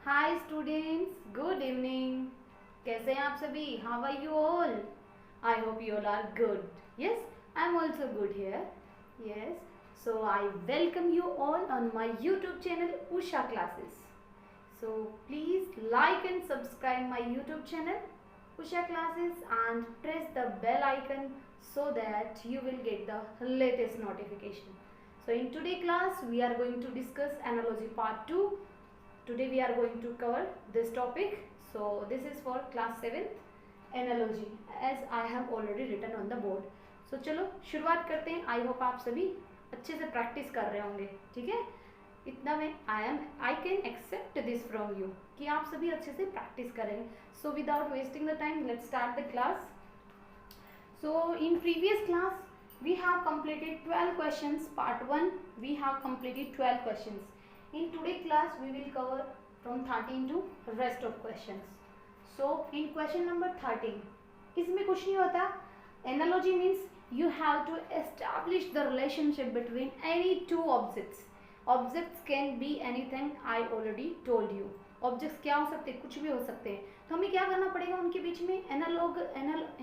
Hi students, good evening. कैसे हैं आप सभी? How are you all? I hope you all are good. Yes, I am also good here. Yes, so I welcome you all on my YouTube channel Usha Classes. So please like and subscribe my YouTube channel Usha Classes and press the bell icon so that you will get the latest notification. So in today's class we are going to discuss analogy part 2. Today we are going to cover this topic. So this is for class 7th analogy as I have already written on the board. So चलो शुरुआत करते हैं. I hope आप सभी अच्छे से practice कर रहे होंगे. ठीक है, इतना मैं I can accept this from you कि आप सभी अच्छे से प्रैक्टिस करेंगे. So without wasting the time let's start the class. So in previous class we have completed 12 questions. Part 1 we have completed 12 questions. In today's class we will cover from 13 to rest of questions. So in question number 13, इसमें कुछ नहीं होता. Analogy means you have to establish the relationship between any two objects. Objects can be anything. I already told you. Objects क्या हो सकते हैं? कुछ भी हो सकते हैं. तो हमें क्या करना पड़ेगा उनके बीच में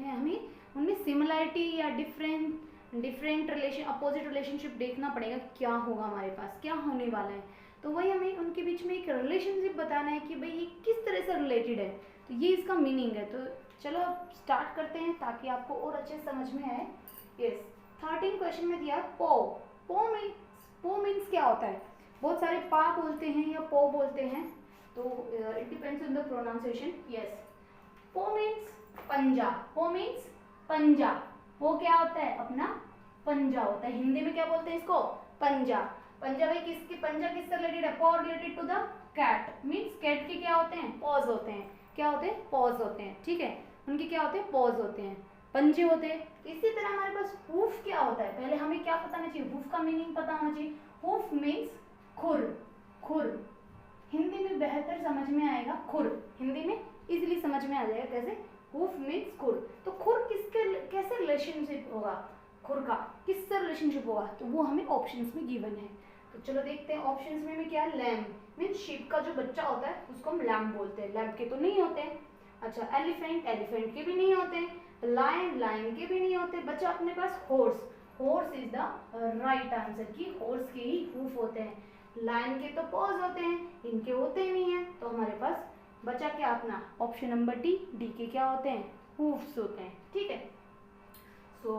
हमें उनमें सिमिलरिटी या डिफरेंट रिलेशन अपोजिट रिलेशनशिप देखना पड़ेगा. क्या होगा हमारे पास, क्या होने वाला है. तो वही हमें उनके बीच में एक रिलेशनशिप बताना है कि भाई ये किस तरह से रिलेटेड है. तो ये इसका मीनिंग है. तो चलो अब स्टार्ट करते हैं ताकि आपको और अच्छे समझ में आए. यस, 13 क्वेश्चन में दिया पो. पो मीन्स क्या होता है? बहुत सारे पा बोलते हैं या पो बोलते हैं, तो it depends on the pronunciation. Yes, पो मीन्स पंजा. पो मीन्स पंजा. वो क्या होता है? अपना पंजा होता है. हिंदी में क्या बोलते हैं इसको? पंजा. पंजा भाई किसकी पंजा किससे रिलेटेड है? Paw related to the cat. Means cat के क्या होते हैं? पॉज होते हैं. क्या होते हैं? पॉज होते हैं. ठीक है, उनके क्या होते हैं? पॉज होते हैं, पंजे होते हैं. इसी तरह हमारे पास हूफ क्या होता है? पहले हमें क्या पता होना चाहिए? हूफ का मीनिंग पता होना चाहिए. हूफ मीन्स खुर. खुर हिंदी में बेहतर समझ में आएगा. खुर हिंदी में इजीली समझ में आ जाएगा. कैसे? हूफ मीन्स खुर. तो खुर किसके कैसे रिलेशनशिप होगा? खुर का किससे रिलेशनशिप होगा? तो वो हमें ऑप्शंस में गिवन है. तो चलो देखते हैं ऑप्शंस में क्या है. लैम्ब मीन्स शीप का जो बच्चा होता है उसको हम लैम्ब बोलते हैं. लैम्ब के तो नहीं होते हैं. अच्छा, एलिफेंट के भी नहीं होते हैं. लायन के भी नहीं होते. बच्चा अपने पास horse is the right answer कि हॉर्स के ही हूफ होते हैं. लायन के तो पॉज होते हैं, इनके होते ही नहीं है. तो हमारे पास बचा क्या अपना? ऑप्शन नंबर डी के क्या होते हैं? हूफ्स होते हैं. ठीक है, so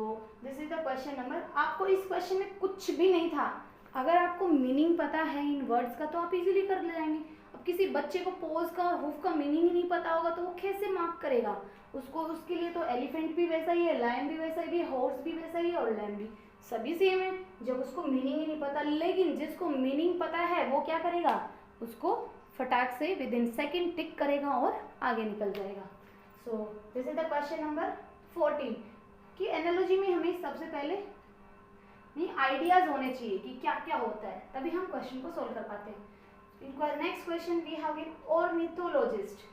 this is the question number. आपको इस क्वेश्चन में कुछ भी नहीं था. अगर आपको मीनिंग पता है इन वर्ड्स का तो आप इजीली कर ले जाएंगे. अब किसी बच्चे को पोज का हूफ का मीनिंग ही नहीं पता होगा तो वो कैसे मार्क करेगा उसको? उसके लिए तो एलिफेंट भी वैसा ही है, लायन भी वैसा ही है, हॉर्स भी वैसा ही है और लैम्ब भी सभी सेम है. जब उसको मीनिंग ही नहीं पता. लेकिन जिसको मीनिंग पता है वो क्या करेगा? उसको फटाक से विद इन सेकेंड टिक करेगा और आगे निकल जाएगा. So this is the question number 14 कि एनालॉजी में हमें सबसे पहले आइडियाज होने चाहिए कि क्या क्या होता है, तभी हम क्वेश्चन को सोल्व कर पाते हैं. Next question we have in ornithologist.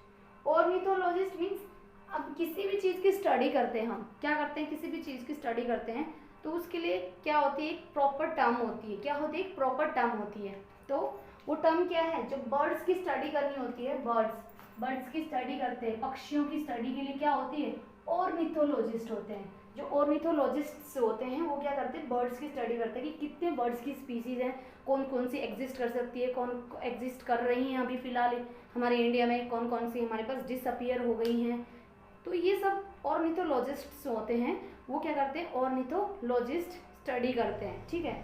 Ornithologist means अब किसी भी चीज़ की स्टडी करते हैं. हम क्या करते हैं? किसी भी चीज़ की स्टडी करते हैं तो उसके लिए क्या होती है? एक प्रॉपर टर्म होती है. क्या होती है? एक प्रॉपर टर्म होती है. तो वो टर्म क्या है? जो बर्ड्स की स्टडी करनी होती है, बर्ड्स की स्टडी करते हैं, पक्षियों की स्टडी के लिए क्या होती है? ऑर्निथोलॉजिस्ट होते हैं. जो ऑर्निथोलॉजिस्ट्स होते हैं वो क्या करते हैं? बर्ड्स की स्टडी करते हैं कि कितने बर्ड्स की स्पीसीज हैं, कौन कौन सी एग्जिस्ट कर सकती है, कौन एग्जिस्ट कर रही हैं अभी फ़िलहाल हमारे इंडिया में, कौन कौन सी हमारे पास डिसअपियर हो गई हैं. तो ये सब ऑर्निथोलॉजिस्ट्स होते हैं. वो क्या करते हैं? ऑर्निथोलॉजिस्ट स्टडी करते हैं. ठीक है,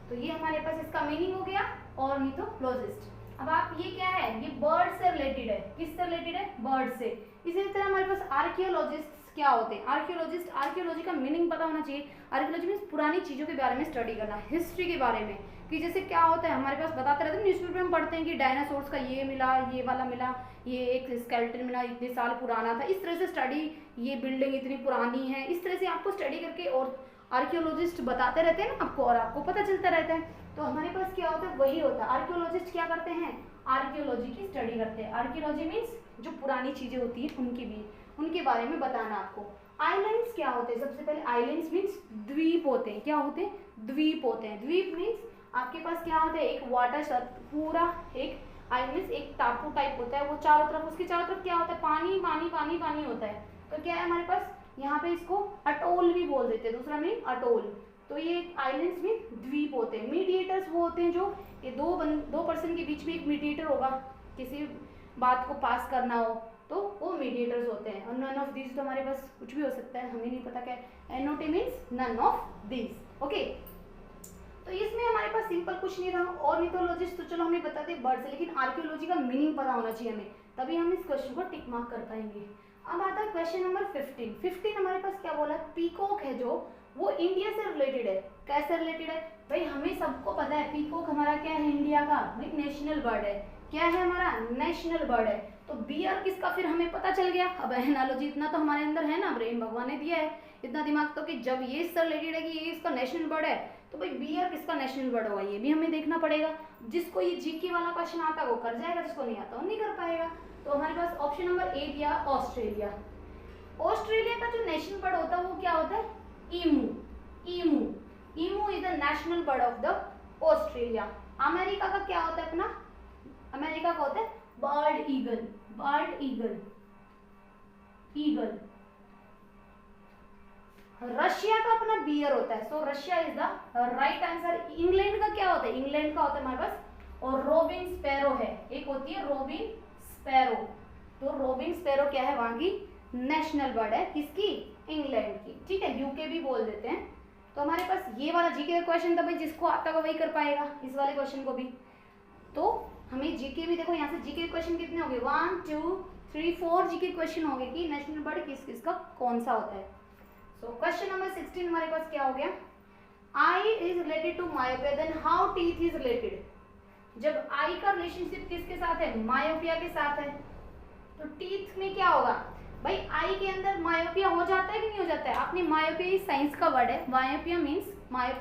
तो ये हमारे पास इसका मीनिंग हो गया ऑर्निथोलॉजिस्ट. अब आप ये क्या है? ये बर्ड से रिलेटेड है. किससे रिलेटेड है? बर्ड से. इसी तरह हमारे पास आर्कियोलॉजिस्ट क्या होते हैं? आर्कियोलॉजी का मीनिंग पता होना चाहिए. आर्कियोलॉजी मीन्स पुरानी चीज़ों के बारे में स्टडी करना, हिस्ट्री के बारे में. कि जैसे क्या होता है हमारे पास बताते रहते हैं, न्यूज़पेपर में हम पढ़ते हैं कि डायनासोर्स का ये मिला, ये वाला मिला, ये एक स्केलेटन मिला, इतने साल पुराना था. इस तरह से स्टडी, ये बिल्डिंग इतनी पुरानी है, इस तरह से आपको स्टडी करके और आर्कियोलॉजिस्ट बताते रहते हैं ना आपको, और आपको पता चलता रहता है. तो हमारे पास क्या होता है? वही होता है. आर्कियोलॉजिस्ट क्या करते हैं? आर्कियोलॉजी की स्टडी करते हैं. आर्कियोलॉजी मीन्स जो पुरानी चीज़ें होती हैं उनके बारे में बताना आपको. आइलैंड्स क्या होते हैं? सबसे पहले आइलैंड्स मीन्स द्वीप होते हैं. क्या होते हैं? द्वीप होते हैं. द्वीप मीन्स आपके पास क्या होता है? एक वाटर पूरा एक आइल मीन्स एक टापू टाइप होता है, वो चारों तरफ, उसके चारों तरफ क्या होता है, पानी पानी पानी पानी होता है। तो क्या है हमारे पास यहाँ पे, इसको अटोल भी बोल देते हैं, दूसरा मीनिंग अटोल। तो ये आइलैंड्स में द्वीप होते हैं। मीडिएटर्स वो होते हैं जो ये दो पर्सन के बीच में एक मीडिएटर होगा, किसी बात को पास करना हो तो वो मीडिएटर्स होते हैं। और नन ऑफ दिस तो हमारे पास कुछ भी हो सकता है, हमें नहीं पता क्या है। NOT means none of this. Okay, तो इसमें हमारे पास सिंपल कुछ नहीं था। ऑर्निथोलॉजिस्ट तो चलो हमें बताते बर्ड से, लेकिन आर्कियोलॉजी का मीनिंग पता होना चाहिए हमें, तभी हम इस क्वेश्चन को टिक मार्क कर पाएंगे। अब आता है क्वेश्चन नंबर 15 हमारे पास क्या बोला, पीकॉक है जो वो इंडिया से रिलेटेड है। कैसे रिलेटेड है भाई, हमें सबको पता है पीकॉक हमारा क्या है, इंडिया का भाई नेशनल बर्ड है। क्या है हमारा, नेशनल बर्ड है। तो बियर किसका, फिर हमें पता चल गया। अब एनालॉजी इतना तो हमारे अंदर है ना, ब्रेन भगवान ने दिया है इतना दिमाग, तो कि जब ये इससे रिलेटेड है कि ये इसका नेशनल बर्ड है, तो भाई बियर किसका नेशनल बर्ड होगा, ये भी हमें देखना पड़ेगा। जिसको ये जीके वाला क्वेश्चन आता है वो कर जाएगा, जिसको नहीं आता वो नहीं कर पाएगा। तो हमारे पास ऑप्शन नंबर 8 या ऑस्ट्रेलिया। ऑस्ट्रेलिया का जो नेशनल बर्ड होता है वो क्या होता है, emu. Emu emu is the national bird of the Australia. America का क्या होता है अपना, अमेरिका का होता है bird eagle. Bird eagle, eagle. Russia का अपना बियर होता है, so Russia is the right answer. England का क्या होता है, इंग्लैंड का होता है हमारे पास, और रोबिन स्पैरो है, एक होती है रोबिन स्पैरो। तो रोबिन स्पैरो क्या है, वहां की नेशनल बर्ड है, किसकी, इंग्लैंड की। ठीक है, यूके भी बोल देते हैं। तो हमारे पास ये वाला जीके का क्वेश्चन था भाई, जिसको आता होगा वही कर पाएगा इस वाले क्वेश्चन को भी। तो हमें जीके भी देखो, यहाँ से जीके क्वेश्चन कितने हो गए, 1 2 3 4 जीके क्वेश्चन हो गए कि नेशनल बर्ड किस किस का कौन सा होता है। सो क्वेश्चन नंबर 16 हमारे पास क्या हो गया, eye is related to myopia, then how teeth is related. जब आई का रिलेशनशिप किसके साथ है, मायोपिया के साथ है, तो टीथ में क्या होगा भाई, आई के अंदर मायोपिया हो जाता है कि नहीं हो जाता है। आपने मायोपिया साइंस का वर्ड है, मायोपिया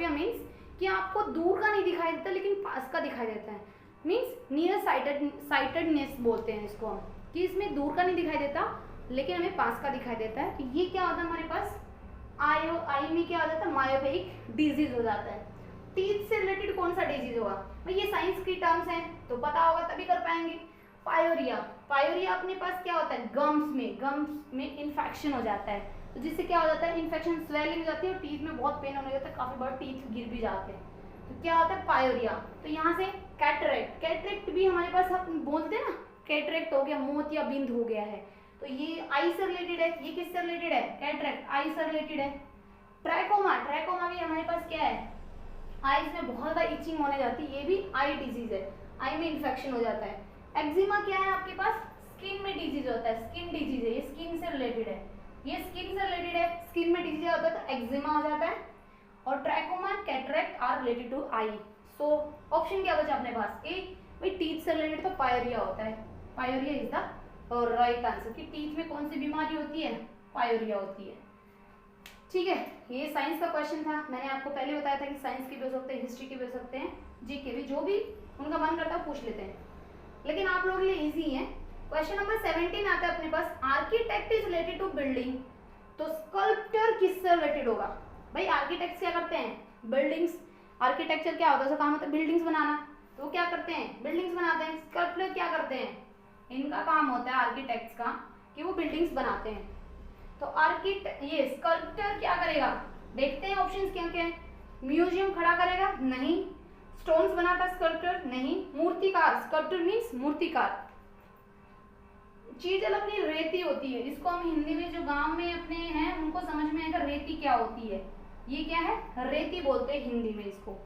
मीन्स कि आपको दूर का नहीं दिखाई देता लेकिन पास का दिखाई देता है, मीन्स नियर साइटेडनेस बोलते हैं इसको हम, कि इसमें दूर का नहीं दिखाई देता लेकिन हमें पास का दिखाई देता है। तो ये क्या होता है हमारे पास, आई में क्या हो जाता है, मायोपिक डिजीज हो जाता है। टीथ से रिलेटेड कौन सा डिजीज होगा भाई, ये साइंस की टर्म्स हैं तो पता होगा तभी कर पाएंगे। पायोरिया, पायोरिया अपने पास क्या होता है, गम्स में इन्फेक्शन हो जाता है, तो जिससे क्या हो जाता है, इन्फेक्शन, स्वेलिंग हो जाती है और टीथ में बहुत पेन होने लगता है, काफी बार टीथ गिर भी जाते हैं, तो क्या होता है पायोरिया। तो यहाँ से कैटरेक्ट, कैटरेक्ट भी हमारे पास हम बोलते हैं ना, कैटरेक्ट हो गया, मोतिया बिंद हो गया है, तो ये आई से रिलेटेड है। ये किससे रिलेटेड है, कैटरेक्ट आई से रिलेटेड है। ट्रैकोमा, ट्रैकोमा भी हमारे पास क्या है, आईज में बहुत ज्यादा इचिंग होने जाती है, ये भी आई डिजीज है, आई में इन्फेक्शन हो जाता है। एक्जिमा क्या है आपके पास, स्किन में डिजीज होता है, स्किन डिजीज है, ये स्किन से रिलेटेड है, ये स्किन से रिलेटेड है, स्किन में डिजीज होता है तो एक्जिमा हो जाता है। और trachoma and cataract are related to eye. So option क्या बचा अपने पास, ए भाई टीथ से रिलेटेड तो पायोरिया होता है, pyorrhoea is the right answer, कि टीथ में कौन सी बीमारी होती है, पायोरिया होती है। ठीक है, ये साइंस का क्वेश्चन था, मैंने आपको पहले बताया था कि साइंस के भी हो सकते हैं, हिस्ट्री के भी हो सकते हैं, जीके भी, जो भी उनका मन करता है पूछ लेते हैं, लेकिन आप लोगों के लिए इजी है। क्वेश्चन नंबर 17 आता है अपने पास, architect is related to building, तो स्कल्प्टर किससे रिलेटेड होगा भाई, आर्किटेक्ट क्या करते हैं, बिल्डिंग्स, आर्किटेक्चर क्या होता है, काम होता है बिल्डिंग्स बनाना, तो क्या करते हैं, बिल्डिंग्स बनाते हैं। स्कल्प्टर क्या करते हैं, इनका काम होता है आर्किटेक्ट्स का कि वो बिल्डिंग्स बनाते हैं। तो ये स्कल्प्टर क्या करेगा, देखते हैं ऑप्शंस क्या क्या है। म्यूजियम खड़ा करेगा, नहीं। स्टोन्स बनाता स्कल्प्टर, नहीं। मूर्तिकार, स्कल्प्टर मीन्स मूर्तिकार, चीज अलग नहीं, रेती होती है, इसको हम हिंदी में जो गांव में अपने हैं उनको समझ में आएगा रेती क्या होती है, ये क्या है, रेती बोलते हैं हिंदी में इसको।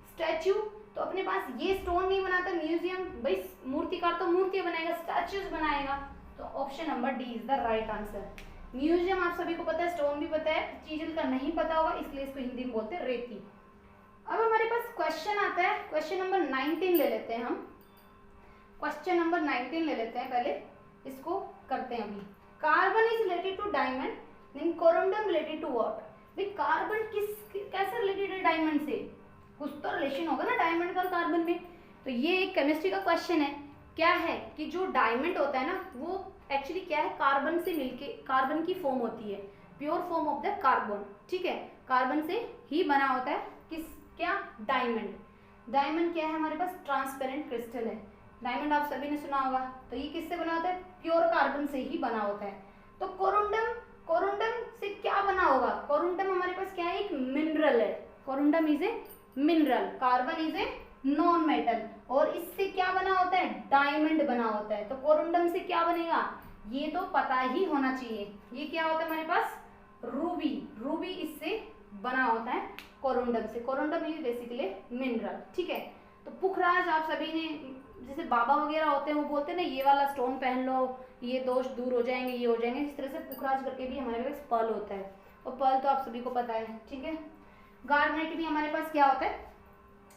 स्टैच्यू, तो अपने पास ये स्टोन नहीं बनाता, म्यूजियम भाई मूर्तिकार तो मूर्ति बनाएगा, स्टैच्यूज बनाएगा, तो option number D is the right answer. Museum आप सभी को पता है, स्टोन भी पता है, चीज का नहीं पता होगा इसलिए इसको हिंदी में बोलते हैं रेती। अब हमारे पास क्वेश्चन आता है, क्वेश्चन नंबर 19 ले लेते हैं हम, क्वेश्चन नंबर 19 ले लेते हैं, पहले इसको करते हैं अभी। Carbon is related to diamond, then corundum related to what, भाई कार्बन कैसे रिलेटेड है डायमंड से, कुछ तो रिलेशन होगा ना डायमंड का कार्बन में। तो ये एक केमिस्ट्री का क्वेश्चन है, क्या है कि जो डायमंड होता है ना वो एक्चुअली क्या है, कार्बन से मिलके कार्बन की फॉर्म होती है, pure form of the carbon, ठीक है, कार्बन से ही बना होता है किस, क्या, डायमंड। डायमंड क्या है हमारे पास, ट्रांसपेरेंट क्रिस्टल है, डायमंड आप सभी ने सुना होगा, तो ये किससे बना होता है? प्योर कार्बन से ही बना होता है। तो कोरुंडम, कोरुंडम से क्या बना होगा? कोरुंडम हमारे पास क्या है? एक मिनरल है। Corundum is a mineral, carbon is a non metal, और इससे क्या बना होता है? डायमंड बना होता है। तो कोरुंडम से क्या बनेगा? ये तो पता ही होना चाहिए। ये क्या होता है हमारे पास? रूबी। रूबी इससे बना होता है कोरुंडम से। कोरुंडम इज बेसिकली मिनरल, ठीक है। तो पुखराज आप सभी ने, जैसे बाबा वगैरह होते हैं वो बोलते हैं ना ये वाला स्टोन पहन लो, ये दोष दूर हो जाएंगे, ये हो जाएंगे, इस तरह से पुखराज करके भी हमारे पास पर्ल होता है, और पर्ल तो आप सभी को पता है, ठीक है। गार्नेट भी हमारे पास क्या होता है?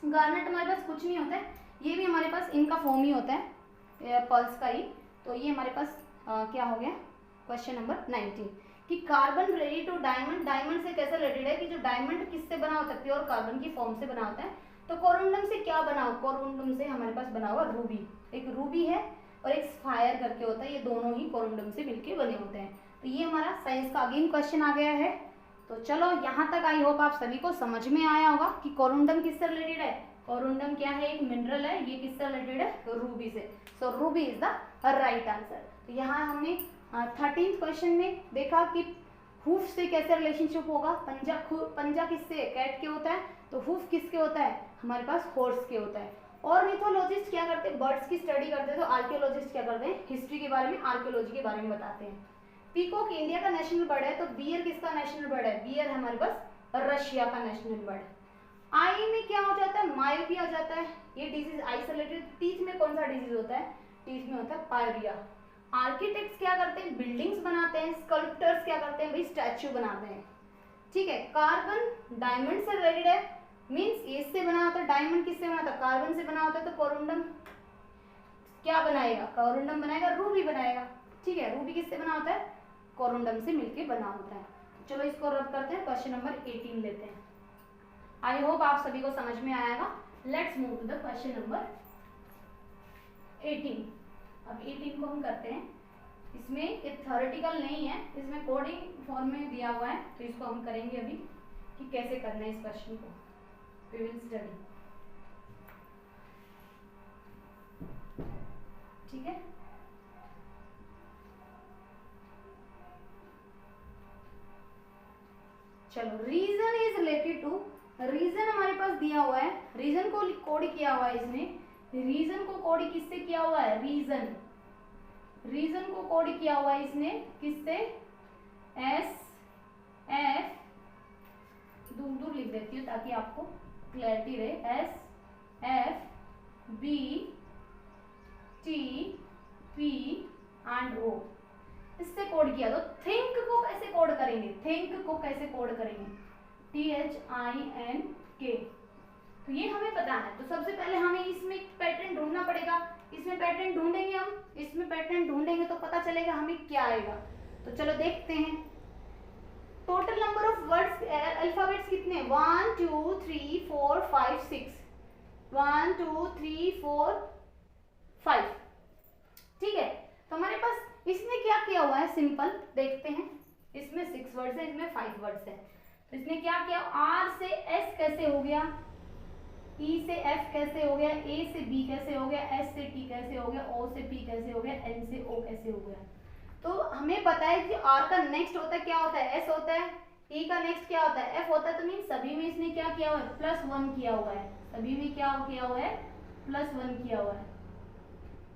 गार्नेट हमारे पास कुछ नहीं होता है, ये भी हमारे पास इनका फॉर्म ही होता है, पर्ल्स का ही। तो ये हमारे पास क्या हो गया? क्वेश्चन नंबर 19 कि carbon related to diamond, diamond से कैसे रिलेटेड है कि जो डायमंड किससे बना होता है? प्योर कार्बन की फॉर्म से बना होता है। तो कोरुंडम से क्या बना हो? कोरुंडम से हमारे पास बना हुआ रूबी, एक रूबी है और एक स्फायर करके होता है, ये दोनों ही कोरुंडम से मिलके बने होते हैं। तो ये हमारा साइंस का अगेन क्वेश्चन आ गया है। तो चलो यहाँ तक आई होप आप सभी को समझ में आया होगा कि कोरुंडम किससे रिलेटेड है। कोरुंडम क्या है? एक मिनरल है, ये किससे रिलेटेड है? रूबी से। So ruby is the right answer. तो यहाँ हमने 13th क्वेश्चन में देखा कि हूफ से कैसे रिलेशनशिप होगा। पंजा किससे? कैट के होता है, तो हूफ किसके होता है? हमारे पास हॉर्स के होता है। और मिथोलॉजिस्ट क्या करते हैं? बर्ड्स की स्टडी करते हैं। तो आर्कियोलॉजिस्ट क्या करते हैं? हिस्ट्री के बारे में, आर्कियोलॉजी के बारे में बताते हैं। पीकॉक इंडिया का नेशनल बर्ड है, तो बियर किसका नेशनल बर्ड है? बियर हमारे पास रशिया का नेशनल बर्ड है। आई में क्या हो जाता है? मायोपिया हो जाता है, ये डिजीज आई से रिलेटेड। टीथ में कौन सा डिजीज होता है? टीथ में होता है पायरिया। आर्किटेक्ट्स क्या करते हैं? बिल्डिंग्स बनाते हैं। स्कल्प्टर्स क्या करते हैं? भाई स्टैच्यू बनाते हैं, ठीक है। कार्बन डायमंड से रिलेटेड है, मींस इससे बना होता है। डायमंड किससे बना होता है? कार्बन से बना होता है। तो कोरुंडम क्या बनाएगा? कोरुंडम बनाएगा, रूबी बनाएगा, ठीक है। रूबी किससे बना होता है? कोरुंडम से मिलके बना होता है। चलो इसको रब करते हैं, क्वेश्चन नंबर 18 लेते हैं। आई होप आप सभी को समझ में आएगा। Let's move to the question number 18। अब 18 को हम करते हैं, इसमें ये थ्योरेटिकल नहीं है, इसमें कोडिंग फॉर्म में दिया हुआ है, तो इसको हम करेंगे अभी कि कैसे करना है इस क्वेश्चन को। वी विल स्टडी, ठीक है। चलो, reason is related to, reason हमारे पास दिया हुआ है, रीजन को कोड किया हुआ है इसने। रीजन को कोड किससे किया हुआ है? रीजन, रीजन को कोड किया हुआ है इसने किससे? एस एफ, दूर दूर लिख देती हूँ ताकि आपको क्लैरिटी रहे। S F B T P and O, इससे कोड किया। तो थिंक को कैसे कोड करेंगे? थिंक को कैसे कोड करेंगे? THINK। तो ये हमें पता है, तो सबसे पहले हमें इसमें पैटर्न ढूंढना पड़ेगा। इसमें पैटर्न ढूंढेंगे हम, इसमें पैटर्न ढूंढेंगे तो पता चलेगा हमें क्या आएगा। तो चलो देखते हैं। Total number of words, alphabets कितने? 1 2 3 4 5 6, 1 2 3 4 5, ठीक है। तो हमारे पास इसमें क्या किया हुआ है? सिंपल देखते हैं। इसमें 6 वर्ड्स है, इसमें 5 वर्ड्स है। तो इसने क्या किया? R से S कैसे हो गया? E से F कैसे हो गया? A से B कैसे हो गया? S से T कैसे हो गया? O से P कैसे हो गया? N से O कैसे हो गया? तो हमें पता है कि R का नेक्स्ट होता है क्या होता है? S होता है। E का नेक्स्ट क्या होता है? F होता है। तो मीन सभी में इसने क्या किया हुआ है? +1 किया हुआ है। सभी में क्या किया हुआ है? +1 किया हुआ है।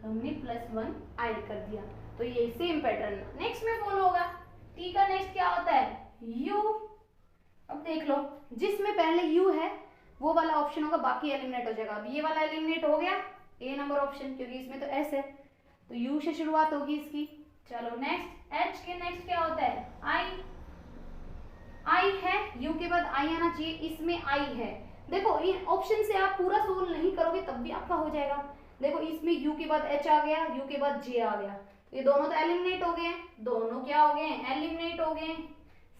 तो हमने +1 ऐड कर दिया। तो ये सेम पैटर्न नेक्स्ट में फॉलो होगा। T का नेक्स्ट क्या होता है? U। अब देख लो, जिसमें पहले U है वो वाला ऑप्शन होगा, बाकी एलिमिनेट हो जाएगा। अब ये वाला एलिमिनेट हो गया, A नंबर ऑप्शन, क्योंकि इसमें तो S है, तो U से शुरुआत होगी इसकी। चलो नेक्स्ट, H के नेक्स्ट क्या होता है? I है, U के बाद I आना चाहिए, इसमें I है। देखो इन ऑप्शन से आप पूरा सोल्व नहीं करोगे तब भी आपका हो जाएगा। देखो इसमें U के बाद H आ गया, U के बाद J आ गया, तो ये दोनों तो एलिमिनेट हो गए हैं। दोनों क्या हो गए हैं? एलिमिनेट हो गए।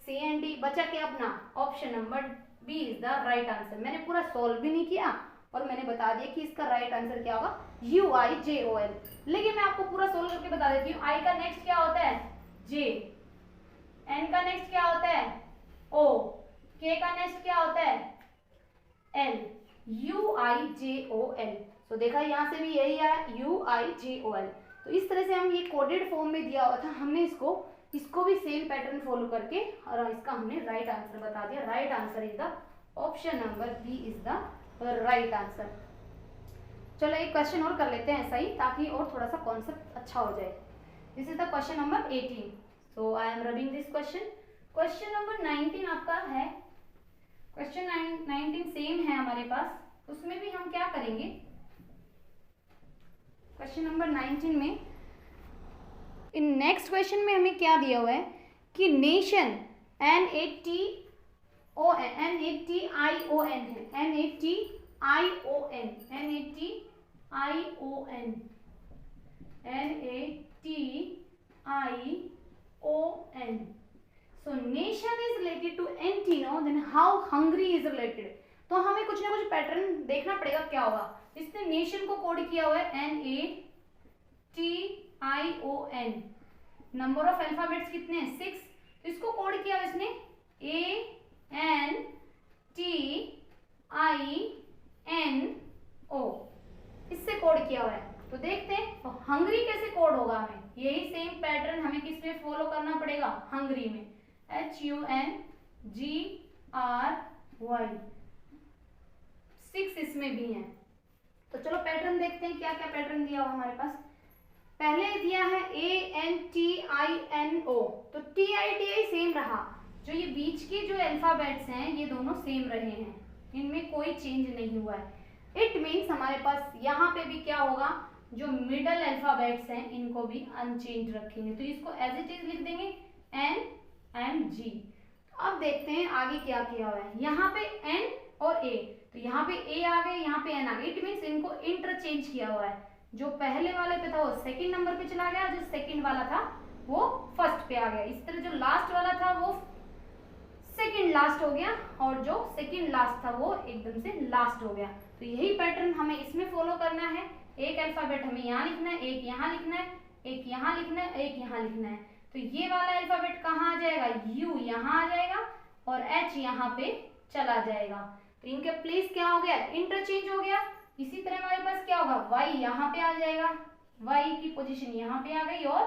C and D बचा क्या अपना? Option number B is the right answer. मैंने पूरा सॉल्व भी नहीं किया और मैंने बता दिया कि इसका राइट आंसर क्या होगा? UIJOL। लेकिन मैं आपको पूरा सॉल्व करके बता देती हूँ। I का नेक्स्ट क्या होता है? J। N का नेक्स्ट क्या होता है? O। K का नेक्स्ट क्या होता है? L। UIJOL। तो देखा यहाँ से भी यही है UIGOL। तो इस तरह से हम ये कोडेड फॉर्म में दिया हुआ था, हमने इसको भी सेम पैटर्न फॉलो करके और इसका हमने राइट आंसर बता दिया। Right answer is the option number B is the right answer. चलो एक क्वेश्चन और कर लेते हैं ऐसा ही, ताकि और थोड़ा सा कॉन्सेप्ट अच्छा हो जाए। This is the question number 18। So I am rubbing this question. Question number 19 आपका है, क्वेश्चन 19 सेम है हमारे पास, उसमें भी हम क्या करेंगे, क्वेश्चन नंबर 19 में इन नेक्स्ट क्वेश्चन में हमें क्या दिया हुआ है कि nation NATION so nation is related to NT, no? Then how hungry is related? तो हमें कुछ ना कुछ पैटर्न देखना पड़ेगा क्या होगा। इसने नेशन को कोड किया हुआ है NATION। नंबर ऑफ अल्फाबेट्स कितने हैं 6। तो इसको कोड किया हुआ इसने ANTINO, इससे कोड किया हुआ है। तो देखते हैं तो हंगरी कैसे कोड होगा, हमें यही सेम पैटर्न हमें किसमें फॉलो करना पड़ेगा, हंगरी में HUNGRY। 6 इसमें भी है। तो चलो पैटर्न देखते हैं क्या क्या पैटर्न दिया हुआ हमारे पास। पहले दिया है ANTINO, तो TITI सेम रहा, जो ये बीच के जो अल्फाबेट्स हैं ये दोनों सेम रहे हैं, इनमें कोई चेंज नहीं हुआ है। इट मीन्स हमारे पास यहाँ पे भी क्या होगा, जो मिडल अल्फाबेट्स हैं इनको भी अनचेंज रखेंगे, तो इसको एज इट इज लिख देंगे N and G। अब देखते हैं आगे क्या किया हुआ है, यहाँ पे N और A, तो यहाँ पे A आ गए, यहाँ पे N आ गए। इट मीन्स इनको इंटरचेंज किया हुआ है, जो पहले वाले पे था वो सेकंड नंबर पे चला गया, जो सेकंड वाला था वो फर्स्ट पे आ गया। इस तरह जो लास्ट वाला था वो सेकंड लास्ट हो गया, और जो सेकंड लास्ट था वो एकदम से लास्ट हो गया। तो यही पैटर्न हमें इसमें फॉलो करना है। एक अल्फाबेट हमें यहाँ लिखना है, एक यहाँ लिखना है, एक यहाँ लिखना है, एक यहाँ लिखना है। तो ये वाला अल्फाबेट कहाँ आ जाएगा, U यहाँ आ जाएगा और H यहाँ पे चला जाएगा। तो इनके प्लेस क्या हो गया, इंटरचेंज हो गया। इसी तरह हमारे पास क्या होगा, Y यहाँ पे आ जाएगा, Y की पोजीशन यहाँ पे आ गई और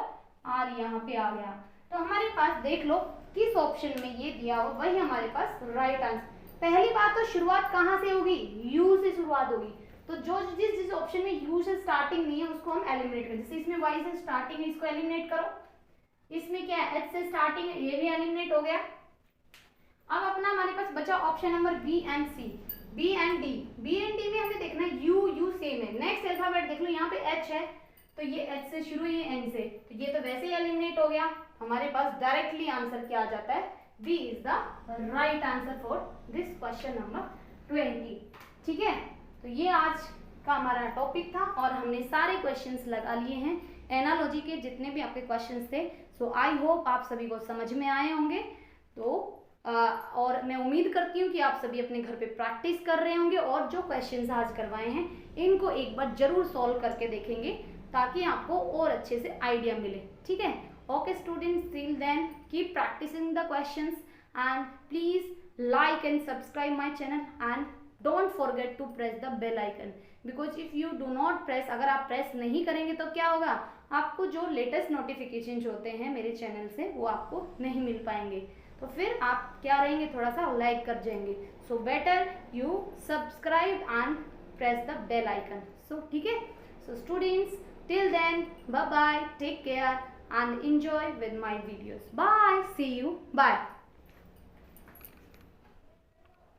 R यहाँ पे आ गया। तो हमारे पास देख लो किस ऑप्शन में ये दिया हो वही हमारे पास राइट आंसर। पहली बात तो शुरुआत कहाँ से होगी, U से शुरुआत होगी। तो जो जिस ऑप्शन में U से स्टार्टिंग नहीं है उसको हम एलिमिनेट करें। जैसे इसमें Y से स्टार्टिंग है, इसको एलिमिनेट करो। इसमें क्या है, H से स्टार्टिंग है, ये भी एलिमिनेट हो गया। अब अपना हमारे पास बचा option number B and C। B and D में हमें देखना है U सेम है। नेक्स्ट अल्फाबेट देख लो, यहाँ पे H है, तो ये H से शुरू है, N से, तो ये तो वैसे ही एलिमिनेट हो गया। हमारे पास डायरेक्टली आंसर क्या आ जाता है, B is the right answer for this question number 20। ठीक है, तो ये आज का हमारा टॉपिक था और हमने सारे क्वेश्चंस लगा लिए हैं एनालॉजी के, जितने भी आपके क्वेश्चंस थे। सो आई होप आप सभी को समझ में आए होंगे। तो और मैं उम्मीद करती हूँ कि आप सभी अपने घर पे प्रैक्टिस कर रहे होंगे और जो क्वेश्चंस आज करवाए हैं इनको एक बार जरूर सॉल्व करके देखेंगे, ताकि आपको और अच्छे से आइडिया मिले। ठीक है, okay students, till then keep practising the questions and please like and subscribe my channel and don't forget to press the bell icon, because if you do not press, अगर आप प्रेस नहीं करेंगे तो क्या होगा, आपको जो लेटेस्ट नोटिफिकेशन होते हैं मेरे चैनल से वो आपको नहीं मिल पाएंगे। तो फिर आप क्या रहेंगे, थोड़ा सा लाइक कर जाएंगे। So better you subscribe and press the bell icon. So ठीक है, so students, till then, bye bye, take care and enjoy with my videos. Bye, see you, bye.